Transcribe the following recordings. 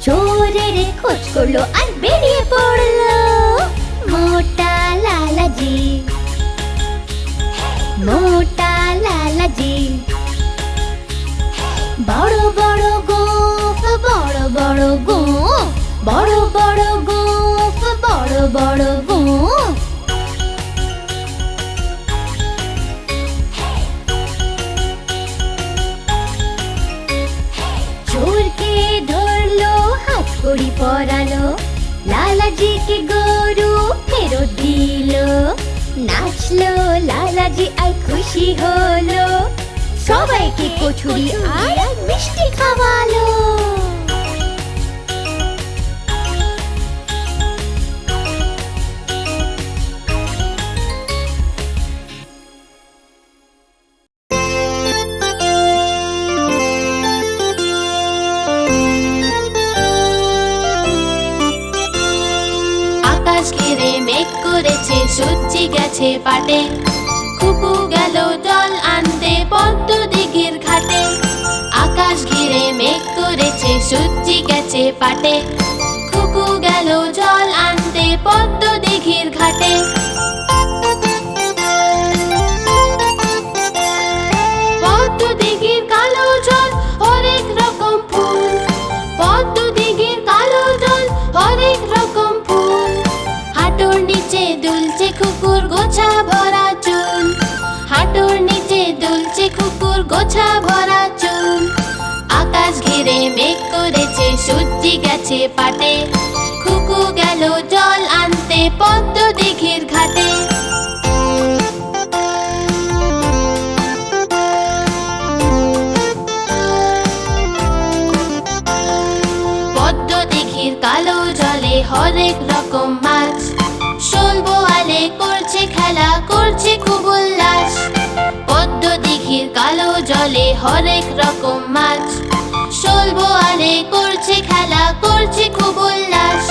চোরের খোঁজ করলো আর বেরিয়ে পড়লো। লালাজি, মোটা লালাজি। বড় বড় গোঁফ, বড় বড় গোঁফ, বড় বড় গোঁফ, বড় বড় গোঁফ। চোরকে ধরলো, হাত কড়ি পরালো, লালাজিকে গরু ফেরত দিল। নাচলো লালাজি আর খুশি হলো, সবাইকে কচুরি আর মিষ্টি খাওয়ালো। আকাশ ঘিরে মেঘ করেছে, সূর্যি গেছে পাটে। খুকু গেল জল আনতে পদ্ম দিঘির ঘাটে। আকাশ ঘিরে মেঘ করেছে, সূর্যি গেছে পাটে। খুকু গেল জল আনতে পদ্ম দিঘির ঘাটে। পদ্ম দিঘির কালো জল, হরেক রকম ফুল। পদ্ম দিঘির কালো জল, হরেক রকম ফুল। হাঁটুর নিচে দুলছে খুকুর গোছা ভরা চুল। হাঁটুর নিচে দুলছে খুকুর গোছা ভরা চুল। আকাশ ঘিরে মেঘ করেছে, সূর্যি গেছে পাটে। খুকু গেল জল আনতে পদ্ম দিঘির ঘাটে। পদ্ম দিঘির কালো জলে হরেক রকম মাছ। শোল বোয়ালে করছে খেলা, করছে খুব উল্লাস। পদ্ম দিঘির কালো জলে হরেক রকম মাছ। শোল বোয়ালে করছে খেলা, করছে খুব উল্লাস।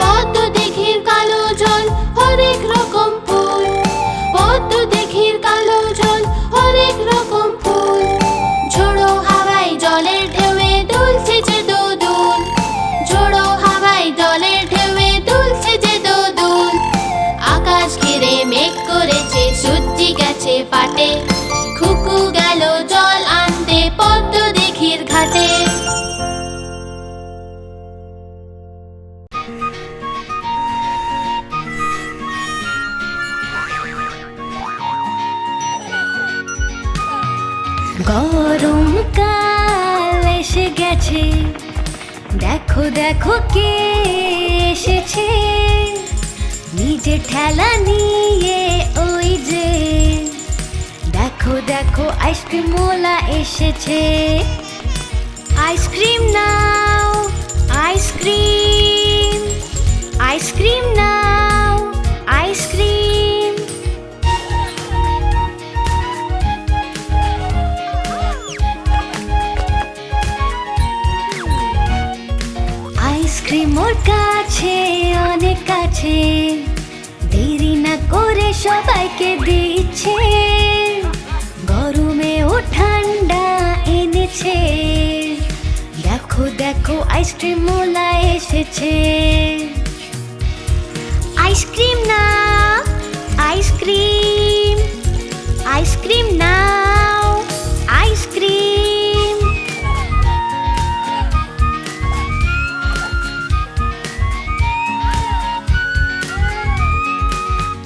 পদ্ম দিঘির কালো জল, হরেক রকম ফুল। পদ্ম দিঘির কালো জল, হরেক রকম ফুল। ঝোড়ো হাওয়ায় জলের ঢেউয়ে দুলছে যে দোদুল। ঝোড়ো হাওয়ায় জলের ঢেউয়ে দুলছে যে দোদুল। আকাশ ঘিরে মেঘ করেছে, সূর্যি গেছে পাটে। খুকু গেল জল আনতে পদ্ম দিঘির ঘাটে। গরমকাল এসে গেছে, দেখো দেখো কে এসেছে। নিজে ঠেলা নিয়ে ওই যে, দেখো দেখো আইসক্রিম ওলা এসেছে। আইসক্রিম নাও, আইসক্রিম, আইসক্রিম নাও, আইসক্রিম। আইসক্রিম ওর কাছে, অনেক কাছে, দেরি না করে সবাইকে দিচ্ছে। গরমে ও ঠান্ডা এনেছে, দেখো দেখো আইসক্রিম ওলা এসেছে। আইসক্রিম নাও, আইসক্রিম, আইসক্রিম নাও, আইসক্রিম।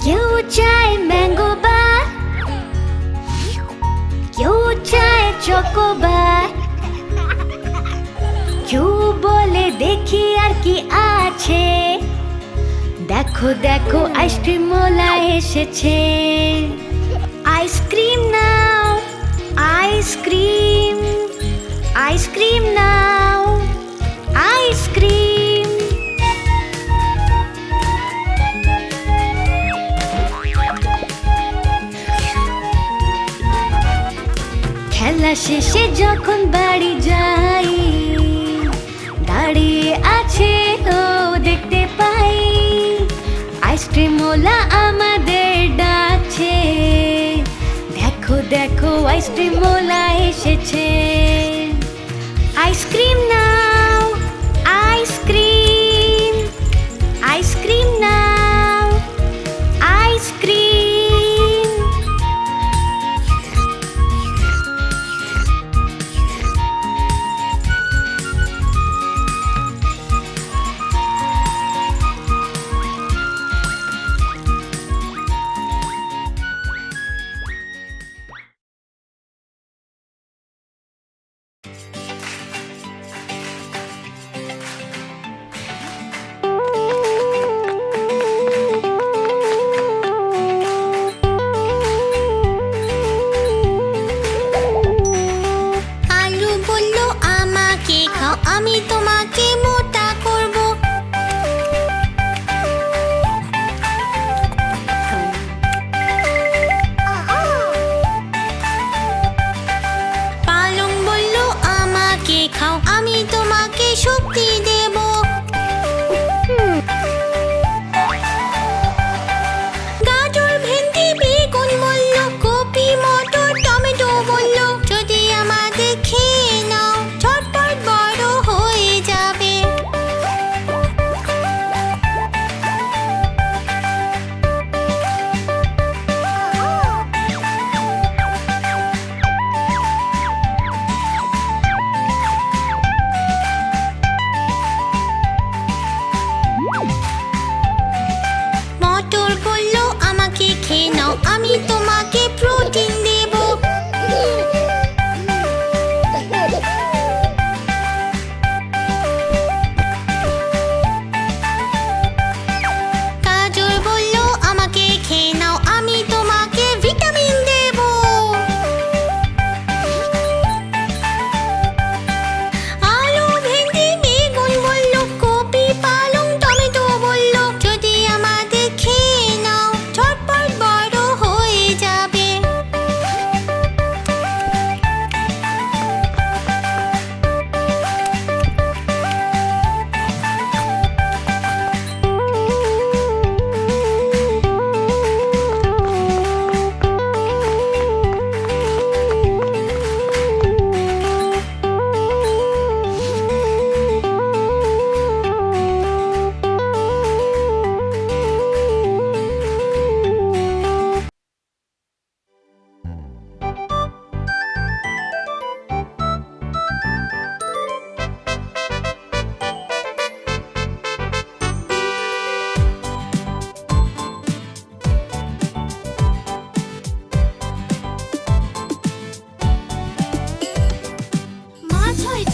কেউ চায় ম্যাঙ্গো বার, কেউ চায় চকোবার, কেউ বলে দেখি আর কি আছে। দেখো দেখো আইসক্রিম ওলা এসেছে। আইসক্রিম নাও, আইসক্রিম, আইসক্রিম নাও, আইসক্রিম। খেলা শেষে যখন বাড়ি যাই, দাঁড়িয়ে আছে ও দেখতে পাই। আইসক্রিম ওলা আমাদের ডাকছে, দেখো দেখো আইসক্রিম ওলা এসেছে। আইসক্রিম নাও, আইসক্রিম,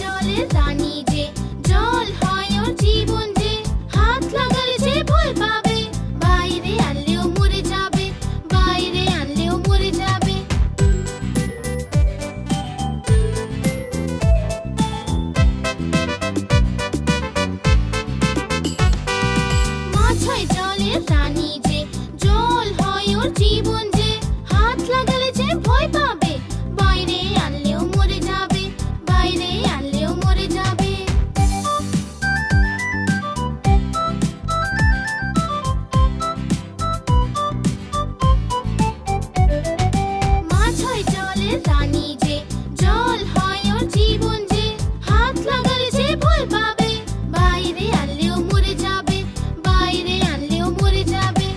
জলের রানী যে, জল হয় ওর জীবন যে, হাত লাগালে যে ভয় পাবে, বাইরে আনলেও মরে যাবে, বাইরে আনলেও মরে যাবে। মাছ হয় জলের রানী যে, জল হয় ওর জীবন যে, হাত লাগালে যে ভয় পাবে, বাইরে আনলেও মরে যাবে, বাইরে আনলেও মরে যাবে। মাছ হয় জলের রানী যে, জল হয় ওর জীবন যে, হাত লাগালে যে ভয় পাবে, বাইরে আনলেও মরে যাবে, বাইরে আনলেও মরে যাবে।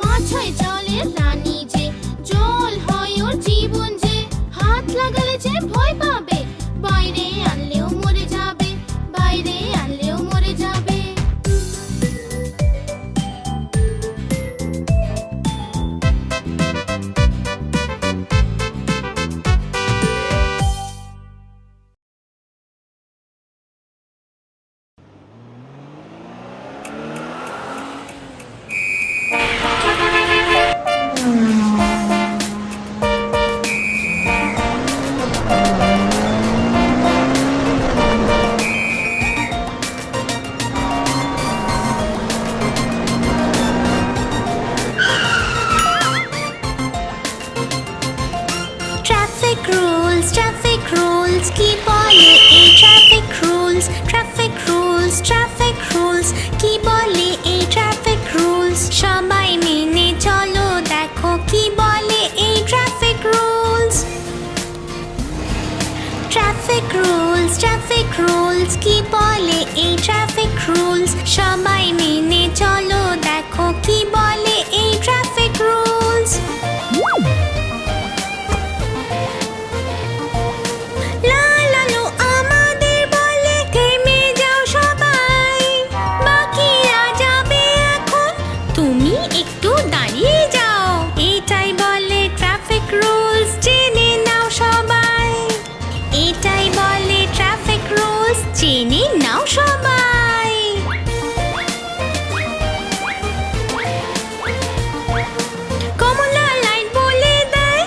মাছ হয় জলের রানী যে, জল হয় ওর জীবন যে, হাত লাগালে যে ভয় পাবে, বাইরে আনলেও মরে যাবে, বাইরে আনলেও মরে যাবে। Traffic rules, কি বলে এই traffic rules, traffic rules, traffic rules, কি বলে এই traffic rules, সবাই মেনে চলো দেখো কি বলে এই traffic rules, traffic rules, traffic rules, কি বলে এই traffic rules, সবাই মেনে চলো দেখো কি বলে এই traffic rules। লালু আমাদের বলে থেমে যাও সবাই, বাকিরা যাবে এখন, তুমি একটু দাঁড়িয়ে যাও, এটাই বলে ট্রাফিক রুলস, জেনে নাও সবাই, এটাই বলে ট্রাফিক রুলস, জেনে নাও সবাই। কমলা লাইট বলে দেয়,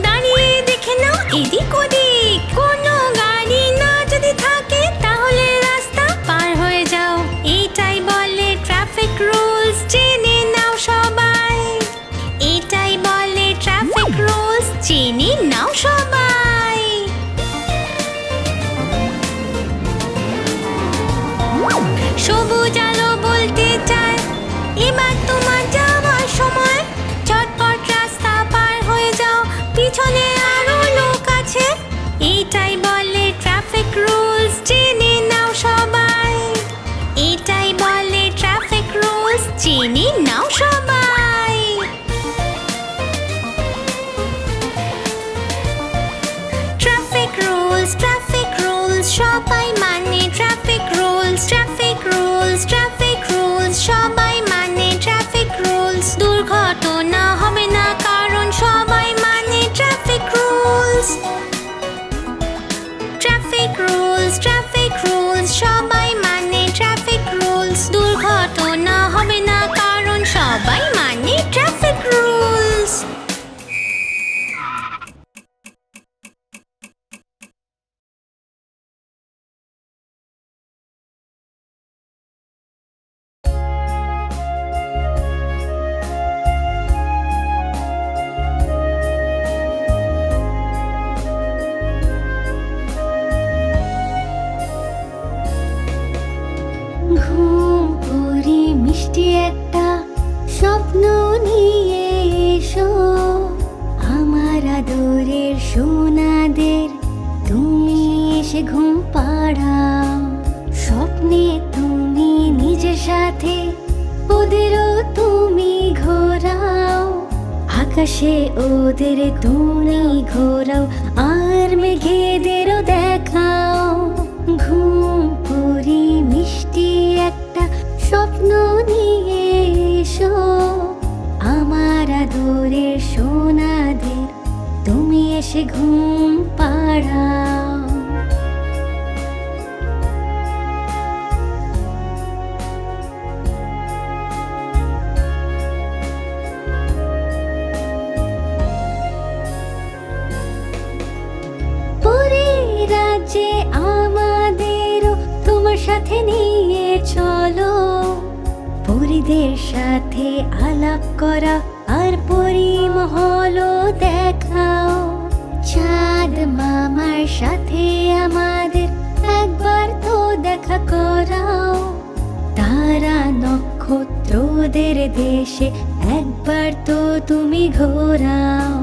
দাঁড়িয়ে দেখে নাও এদিক ওদিক, কোনো গাড়ি না যদি থাকে তাহলে রাস্তা পার হয়ে যাও, এটাই বলে ট্রাফিক রুলস, জেনে নাও সবাই, এটাই বলে ট্রাফিক রুলস, জেনে নাও সবাই। সবুজ আলো বলতে চায় এবার তোমার যাওয়ার সময়, চটপট রাস্তা পার হয়ে যাও, পিছনে আরো লোক আছে, এটাই বলে ট্রাফিক রুলস, জেনে নাও সবাই, এটাই বলে ট্রাফিক রুলস, জেনে নাও সবাই। ট্রাফিক রুলস, ট্রাফিক রুলস, সবাই মানে traffic rules, traffic rules, traffic rules, সবাই মানে ট্রাফিক রুলস, দুর্ঘটনা হবে না কারণ সবাই মানে traffic rules, traffic rules, traffic rules, সবাই মানে ট্রাফিক রুলস, দুর্ঘটনা হবে না কারণ সবাই মানে ট্রাফিক রুলস। ঘুম ভরে মিষ্টি একটা স্বপ্ন নিয়ে এসো, আমার আদরের সোনাদের তুমি এসে ঘুম পাড়াও, স্বপ্নে তুমি নিজের সাথে ওদেরও তুমি ঘোরাও, আকাশে ওদের তুমি ঘোরাও, আর মেঘেদেরও দেখাও। ঘুম পড়ি মিষ্টি একটা স্বপ্ন নিয়ে এসো, আমার আদরের সোনাদের তুমি এসে ঘুম পাড়াও। পরীর রাজ্যে আমাদেরও তোমার সাথে নিয়ে চলো, পরীদের সাথে আলাপ করা আর পরিমহলও দেখাও। চাঁদ মামার সাথে আমাদের একবার তো দেখা করাও, তারা নক্ষত্রদের দেশে একবার তো তুমি ঘোরাও।